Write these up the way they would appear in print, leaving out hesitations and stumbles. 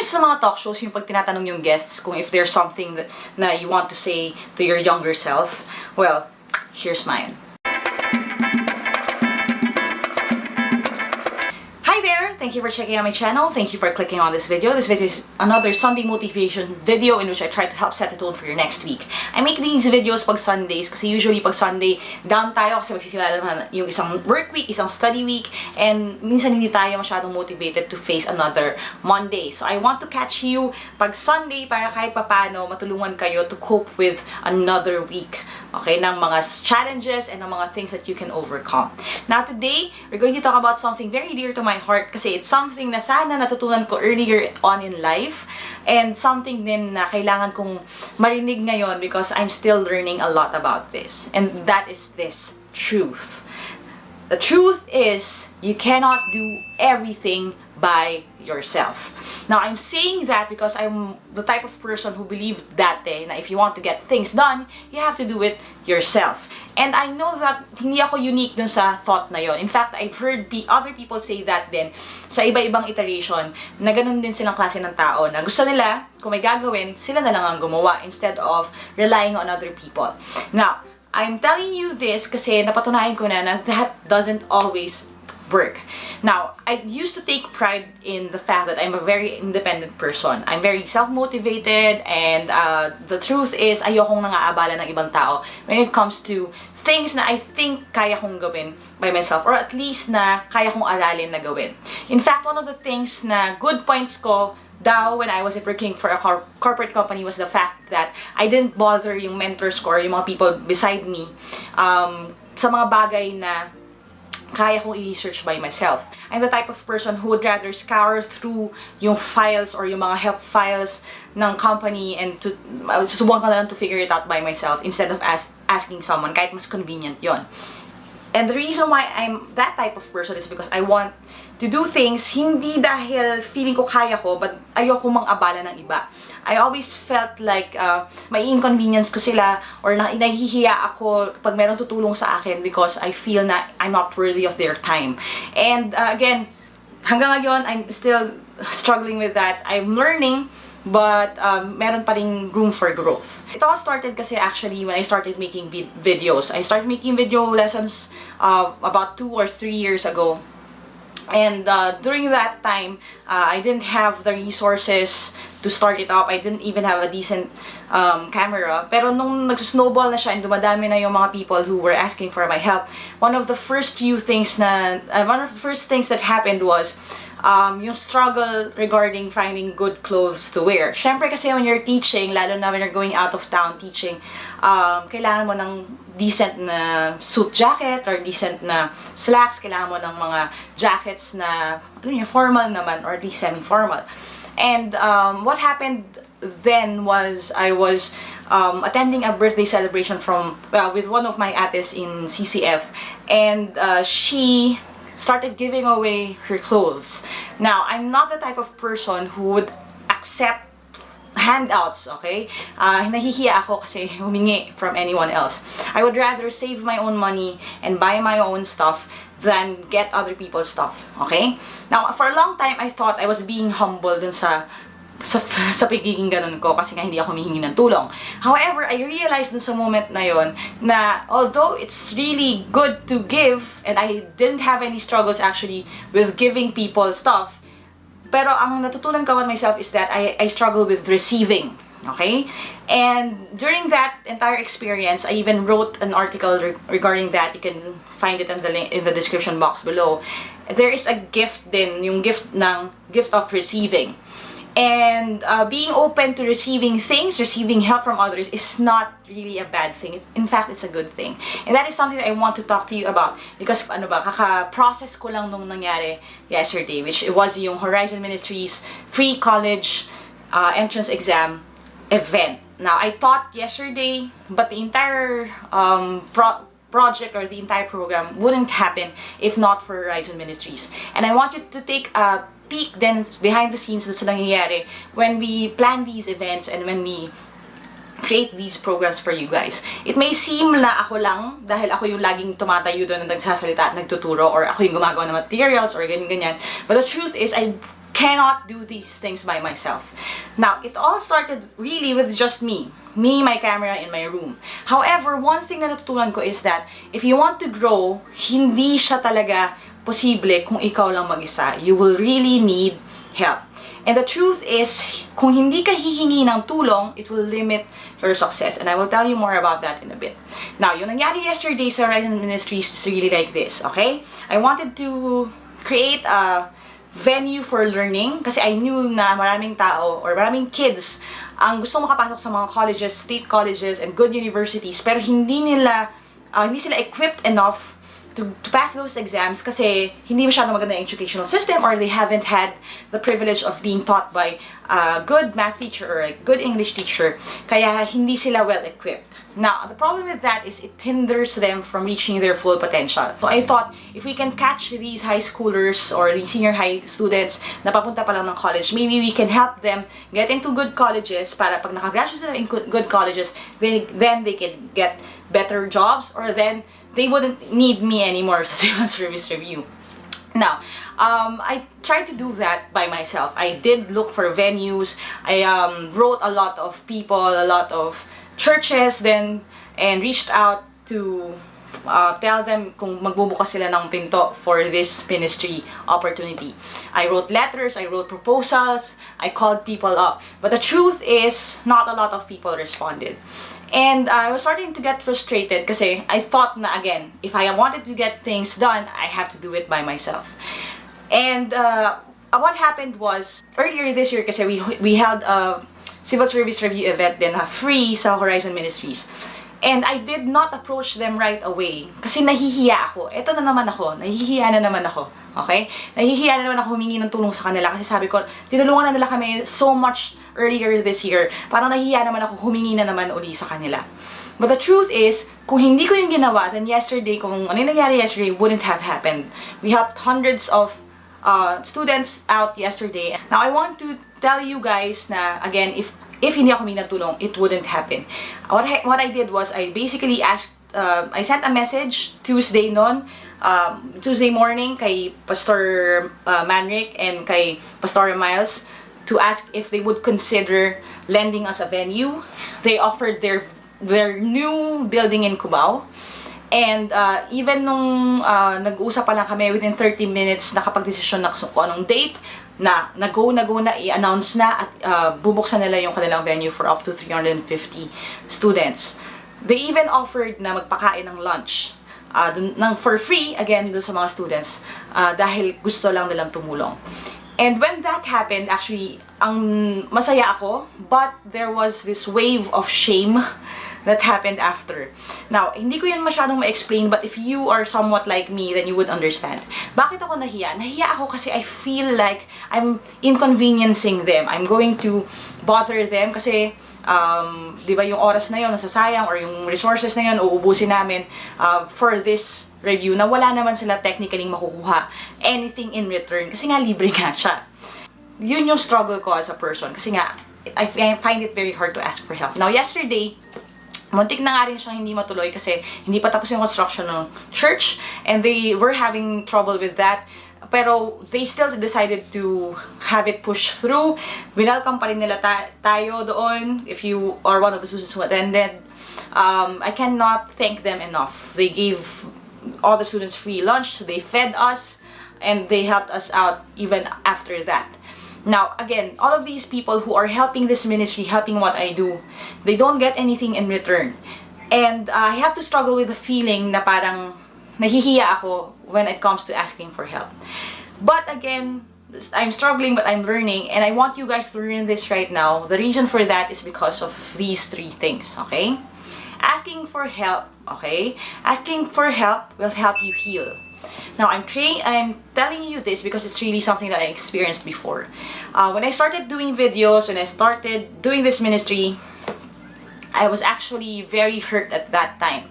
yung sa mga talk shows, yung pag tinatanong yung guests kung if there's something that na you want to say to your younger self? Well, here's mine. Thank you for checking out my channel. Thank you for clicking on this video. This video is another Sunday motivation video in which I try to help set the tone for your next week. I make these videos pag Sundays kasi usually pag Sunday, down tayo kasi magsisimula naman yung isang work week, isang study week, and minsan hindi tayo masyadong motivated to face another Monday. So I want to catch you pag Sunday para kahit papano matulungan kayo to cope with another week. Okay, ng mga challenges and ng mga things that you can overcome. Now today, we're going to talk about something very dear to my heart kasi it's something na sana natutunan ko earlier on in life and something din na kailangan kong marinig ngayon because I'm still learning a lot about this. And that is this truth. The truth is, you cannot do everything by yourself. Now, I'm saying that because I'm the type of person who believed that day na if you want to get things done, you have to do it yourself. And I know that hindi ako unique dun sa thought na yon. In fact, I've heard other people say that din sa iba-ibang iteration na ganun din silang klase ng tao na gusto nila, kung may gagawin, sila na lang ang gumawa instead of relying on other people. Now, I'm telling you this kasi napatunayan ko na that doesn't always work. Now, I used to take pride in the fact that I'm a very independent person. I'm very self-motivated and the truth is, ayokong nangaabala ng ibang tao when it comes to things na I think kaya kong gawin by myself or at least na kaya kong aralin na gawin. In fact, one of the things na good points ko daw when I was working for a corporate company was the fact that I didn't bother yung mentors ko or yung mga people beside me sa mga bagay na kaya kong i-research by myself. I'm the type of person who would rather scour through yung files or yung mga help files ng company and susubukan ko na lang to figure it out by myself instead of asking someone kahit mas convenient yon. And the reason why I'm that type of person is because I want to do things hindi dahil feeling ko kaya ko, but ayoko mang-abala ng iba. I always felt like may inconvenience ko sila or nahihiya ako pag merong tutulong sa akin because I feel na I'm not worthy of their time. And again, hanggang ngayon, I'm still struggling with that. I'm learning, but meron pa ring room for growth. It all started kasi actually when I started making videos. I started making video lessons about 2 or 3 years ago. And during that time, I didn't have the resources to start it up. I didn't even have a decent camera. Pero nung nag-snowball na siya and dumadami na yung mga people who were asking for my help, one of the first things that happened was yung struggle regarding finding good clothes to wear. Syempre kasi when you're teaching, lalo na when you're going out of town teaching, kailangan mo ng decent na suit jacket or decent na slacks, kailangan mo ng mga jackets na formal naman or at least semi-formal. And what happened then was I was attending a birthday celebration with one of my ates in CCF, and she started giving away her clothes. Now, I'm not the type of person who would accept handouts, okay? Nahihiya ako kasi humingi from anyone else. I would rather save my own money and buy my own stuff than get other people's stuff, okay? Now, for a long time, I thought I was being humble dun sa pagiging ganun ko kasi nga hindi ako humihingi ng tulong. However, I realized dun sa moment na yon na although it's really good to give and I didn't have any struggles actually with giving people stuff, pero ang natutunan ko about myself is that I struggle with receiving. Okay? And during that entire experience, I even wrote an article regarding that. You can find it in the link in the description box below. There is a gift din, yung gift of receiving. And being open to receiving things, receiving help from others is not really a bad thing. In fact, it's a good thing. And that is something that I want to talk to you about because kaka-process ko lang nung nangyari yesterday, which it was yung Horizon Ministries free college entrance exam event. Now, I taught yesterday, but the entire project or the entire program wouldn't happen if not for Horizon Ministries. And I want you to take a peek then behind the scenes sa nangyayari when we plan these events and when we create these programs for you guys. It may seem na ako lang dahil ako yung laging tumatayo doon na nagsasalita at nagtuturo or ako yung gumagawa ng materials or ganyan-ganyan. But the truth is, I cannot do these things by myself. Now, it all started really with just me, my camera in my room. However, one thing na natutunan ko is that if you want to grow, hindi siya talaga posible kung ikaw lang mag-isa. You will really need help. And the truth is, kung hindi ka hihingi ng tulong, it will limit your success. And I will tell you more about that in a bit. Now, yung nangyari yesterday sa Horizon Ministries is really like this, okay? I wanted to create a venue for learning kasi I knew na maraming tao or maraming kids ang gustong makapasok sa mga colleges, state colleges, and good universities, pero hindi sila equipped enough to pass those exams kasi hindi masyadong maganda yung educational system, or they haven't had the privilege of being taught by a good math teacher or a good English teacher, kaya hindi sila well equipped. Now, the problem with that is it hinders them from reaching their full potential. So I thought, if we can catch these high schoolers or the senior high students na papunta pa lang ng college, maybe we can help them get into good colleges para pag nakagraduate sila in good colleges, then they can get better jobs, or then they wouldn't need me anymore sa civil service review. Now, I tried to do that by myself. I did look for venues. I wrote a lot of people, a lot of churches, and reached out to tell them kung magbubukas sila ng pinto for this ministry opportunity. I wrote letters, I wrote proposals, I called people up. But the truth is, not a lot of people responded. And I was starting to get frustrated kasi I thought na again, if I wanted to get things done, I have to do it by myself. And what happened was, earlier this year kasi we held a civil service review event din free sa Horizon Ministries. And I did not approach them right away kasi nahihiya ako. Eto na naman ako, nahihiya na naman ako. Okay? Nahihiya na naman ako humingi ng tulong sa kanila kasi sabi ko, tinulungan na nila kami so much earlier this year. Parang nahihiya naman ako humingi na naman uli sa kanila. But the truth is, kung hindi ko yung ginawa, then yesterday, kung ano yung nangyari yesterday, wouldn't have happened. We helped hundreds of students out yesterday. Now, I want to tell you guys na, again, if hindi ako humingi ng tulong, it wouldn't happen. What I did was, I basically asked, I sent a message Tuesday morning kay Pastor Manrick and kay Pastor Miles to ask if they would consider lending us a venue. They offered their new building in Cubao. And even nung nag-uusap pa lang kami, within 30 minutes, nakapag-desisyon na kung anong date, na go na, i-announce na at bubuksan nila yung kanilang venue for up to 350 students. They even offered na magpakain ng lunch for free, again, dun sa mga students, dahil gusto lang nilang tumulong. And when that happened, actually, ang masaya ako, but there was this wave of shame that happened after. Now, hindi ko yun masyadong ma-explain, but if you are somewhat like me, then you would understand. Bakit ako nahiya? Nahiya ako kasi I feel like I'm inconveniencing them. I'm going to bother them kasi, di ba, yung oras na yun nasasayang, or yung resources na yun uubusin namin for this review na wala naman sila technically makukuha anything in return kasi nga libre nga siya. Yun yung struggle ko as a person kasi nga I find it very hard to ask for help. Now, yesterday, muntik na nga rin siyang hindi matuloy kasi hindi pa tapos yung construction ng church and they were having trouble with that. Pero they still decided to have it pushed through. Winelcome pa rin nila tayo doon if you are one of the students who attended. I cannot thank them enough. They gave all the students free lunch, they fed us, and they helped us out even after that. Now, again, all of these people who are helping this ministry, helping what I do, they don't get anything in return. And I have to struggle with the feeling na parang nahihiya ako when it comes to asking for help. But again, I'm struggling but I'm learning, and I want you guys to learn this right now. The reason for that is because of these three things, okay? Asking for help, okay? Asking for help will help you heal. Now, I'm telling you this because it's really something that I experienced before. When I started doing videos, when I started doing this ministry, I was actually very hurt at that time.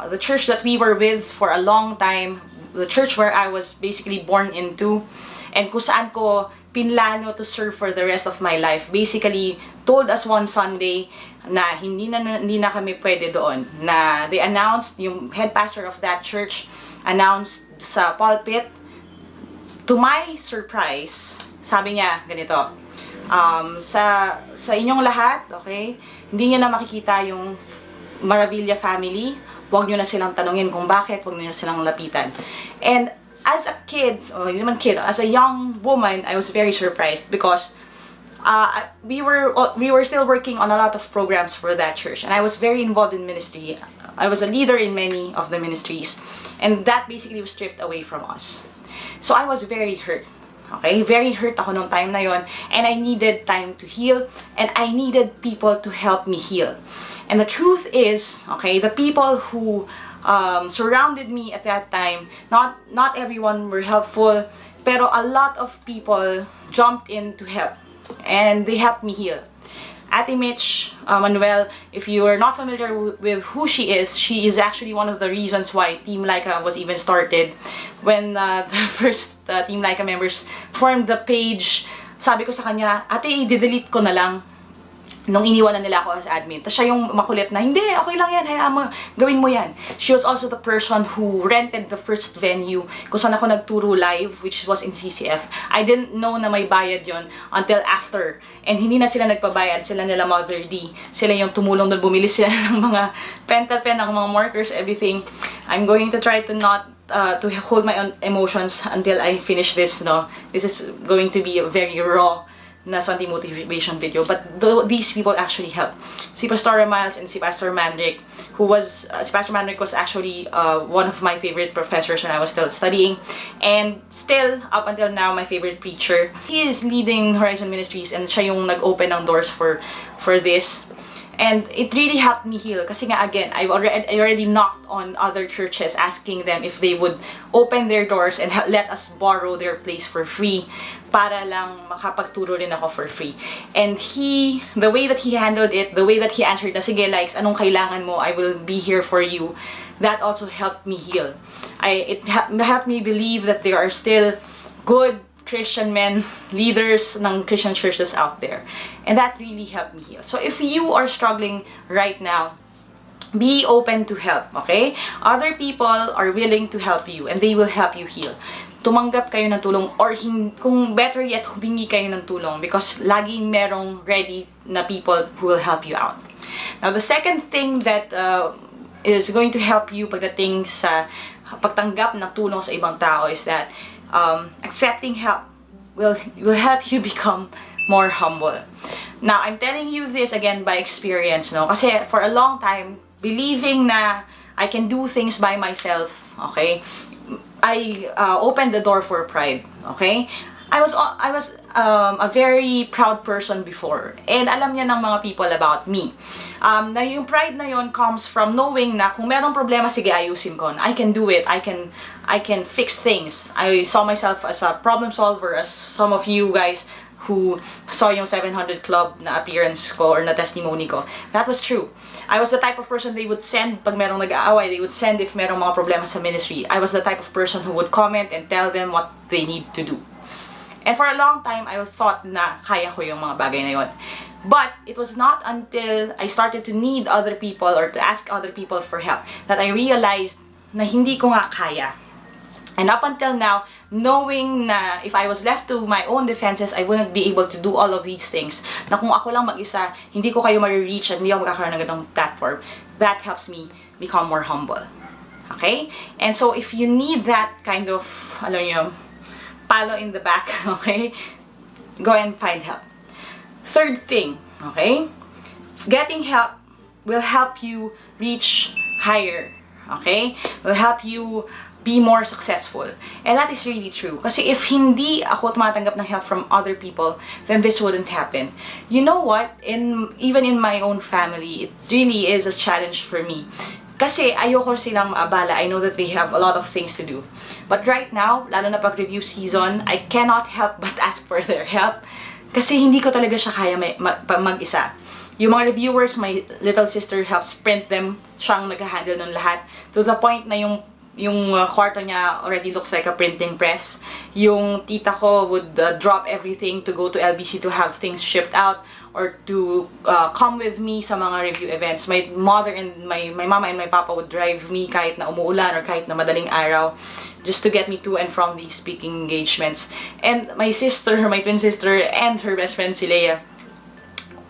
The church that we were with for a long time, the church where I was basically born into, and kung saan ko pinlano to serve for the rest of my life, basically told us one Sunday na hindi na kami pwede doon. Na they announced, yung head pastor of that church announced sa pulpit, to my surprise, sabi niya, ganito, sa inyong lahat, okay, hindi niyo na makikita yung Maravilla family, huwag niyo na silang tanungin kung bakit, huwag niyo na silang lapitan. And as a kid, hindi naman kid, as a young woman, I was very surprised because we were still working on a lot of programs for that church, and I was very involved in ministry. I was a leader in many of the ministries, and that basically was stripped away from us. So I was very hurt. Okay, very hurt ako nung time na yon, and I needed time to heal, and I needed people to help me heal. And the truth is, okay, the people who surrounded me at that time, not everyone were helpful, pero a lot of people jumped in to help, and they helped me heal. Ate Mitch, Manuel, if you are not familiar with who she is actually one of the reasons why Team Lyqa was even started. When the first Team Lyqa members formed the page, sabi ko sa kanya, ate, i-delete ko na lang. Nung iniwan na nila ako as admin. Tapos siya yung makulit na, hindi, okay lang yan, hayaan mo, gawin mo yan. She was also the person who rented the first venue kung saan ako nagturo live, which was in CCF. I didn't know na may bayad yon until after. And hindi na sila nagpabayad, sila nila Mother D. Sila yung tumulong doon, bumili sila ng mga pentel pen, ng mga markers, everything. I'm going to try to not to hold my own emotions until I finish this, no? This is going to be a very raw na Sunday motivation video, but these people actually helped. Si Pastor Miles and si Pastor Manrick, si Pastor Manrick was actually one of my favorite professors when I was still studying, and still, up until now, my favorite preacher. He is leading Horizon Ministries, and siya yung nag-open ng doors for this. And it really helped me heal. Kasi nga, again, I already knocked on other churches asking them if they would open their doors and let us borrow their place for free para lang makapagturo rin ako for free. And the way that he handled it, the way that he answered na, sige, likes, anong kailangan mo, I will be here for you, that also helped me heal. It helped me believe that there are still good Christian men, leaders ng Christian churches out there. And that really helped me heal. So if you are struggling right now, be open to help, okay? Other people are willing to help you and they will help you heal. Tumanggap kayo ng tulong, or kung better yet, humingi kayo ng tulong, because laging merong ready na people who will help you out. Now, the second thing that is going to help you pagdating sa pagtanggap ng tulong sa ibang tao is that accepting help will help you become more humble. Now, I'm telling you this again by experience, no? Kasi for a long time, believing na I can do things by myself, okay? I opened the door for pride, okay? I was a very proud person before, and alam niya ng mga people about me. Na yung pride na yon comes from knowing na kung merong problema, sige, ayusin ko. I can do it. I can fix things. I saw myself as a problem solver, as some of you guys who saw yung 700 Club na appearance ko or na testimony ko. That was true. I was the type of person they would send pag merong nag-aaway. They would send if merong mga problema sa ministry. I was the type of person who would comment and tell them what they need to do. And for a long time, I was thought na kaya ko yung mga bagay na yon. But it was not until I started to need other people or to ask other people for help that I realized na hindi ko nga kaya. And up until now, knowing na if I was left to my own defenses, I wouldn't be able to do all of these things. Na kung ako lang mag-isa, hindi ko kayo ma-reach at hindi ako magkakaroon ng ganitong platform. That helps me become more humble. Okay? And so if you need that kind of, alam niyo, palo in the back, okay? Go and find help. Third thing, okay? Getting help will help you reach higher, okay? Will help you be more successful. And that is really true. Kasi if hindi ako tumatanggap ng help from other people, then this wouldn't happen. You know what? Even in my own family, it really is a challenge for me. Kasi ayoko silang maabala. I know that they have a lot of things to do. But right now, lalo na pag review season, I cannot help but ask for their help. Kasi hindi ko talaga siya kaya mag-isa. Yung mga reviewers, my little sister helps print them. Siyang nag-handle nun lahat. To the point na yung yung kwarto niya already looks like a printing press. Yung tita ko would drop everything to go to LBC to have things shipped out or to come with me sa mga review events. My mother and my mama and my papa would drive me kahit na umuulan or kahit na madaling araw just to get me to and from these speaking engagements. And my sister, my twin sister, and her best friend si Leia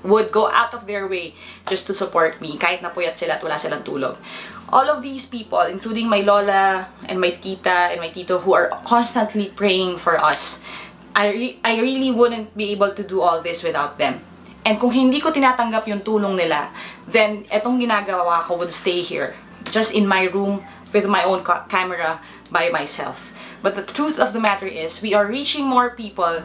would go out of their way just to support me kahit napuyat sila at wala silang tulog. All of these people, including my lola and my tita and my tito who are constantly praying for us, I really wouldn't be able to do all this without them. And kung hindi ko tinatanggap yung tulong nila, then etong ginagawa ko would stay here, just in my room with my own camera by myself. But the truth of the matter is, we are reaching more people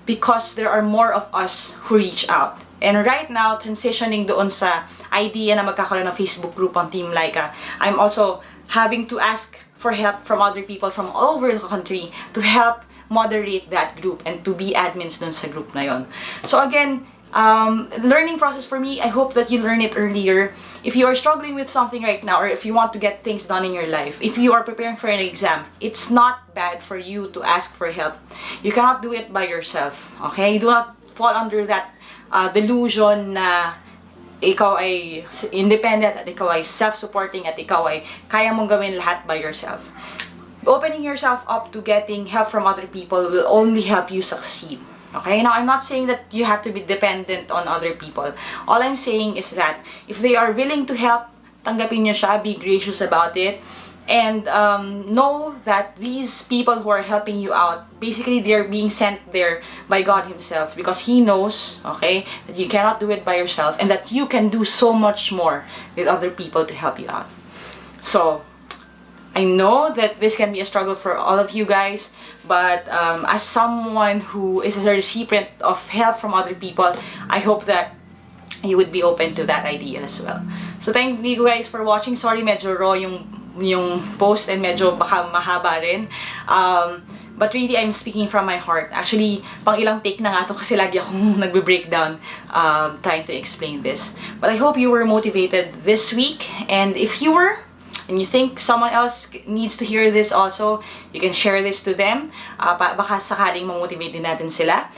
because there are more of us who reach out. And right now, transitioning doon sa idea na magkakaroon ng Facebook group on Team Lyqa, I'm also having to ask for help from other people from all over the country to help moderate that group and to be admins dun sa group na yon. So again, learning process for me, I hope that you learn it earlier. If you are struggling with something right now, or if you want to get things done in your life, if you are preparing for an exam, it's not bad for you to ask for help. You cannot do it by yourself, okay? Do not fall under that delusion na ikaw ay independent at ikaw ay self-supporting at ikaw ay kaya mong gawin lahat by yourself. Opening yourself up to getting help from other people will only help you succeed. Okay? Now, I'm not saying that you have to be dependent on other people. All I'm saying is that if they are willing to help, tanggapin nyo siya, be gracious about it, and know that these people who are helping you out, basically they're being sent there by God Himself because He knows, okay, that you cannot do it by yourself and that you can do so much more with other people to help you out. So, I know that this can be a struggle for all of you guys, but as someone who is a recipient of help from other people, I hope that you would be open to that idea as well. So thank you guys for watching. Sorry, medyo raw yung post and medyo baka mahaba rin. But really, I'm speaking from my heart. Actually, pang ilang take na nga to kasi lagi akong nagbe-breakdown trying to explain this. But I hope you were motivated this week. And if you were, and you think someone else needs to hear this also, you can share this to them. Baka sakaling mamotivate din natin sila.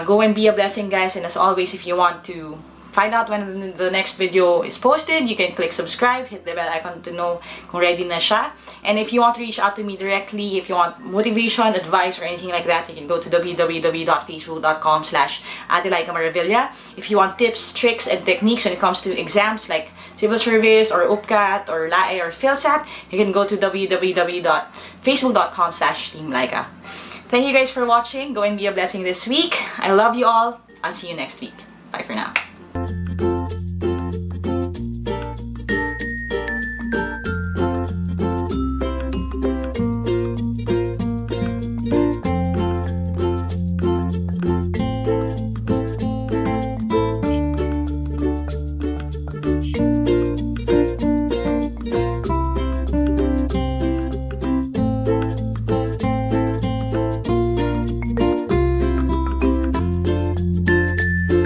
Go and be a blessing, guys. And as always, if you want to find out when the next video is posted, you can click subscribe, hit the bell icon to know kung ready na siya. And if you want to reach out to me directly, if you want motivation, advice, or anything like that, you can go to www.facebook.com/AteLyqaMaravilla. If you want tips, tricks, and techniques when it comes to exams like civil service or UPCAT or LAE or PhilSat, you can go to www.facebook.com/TeamLyqa. Thank you guys for watching. Go and be a blessing this week. I love you all. I'll see you next week. Bye for now.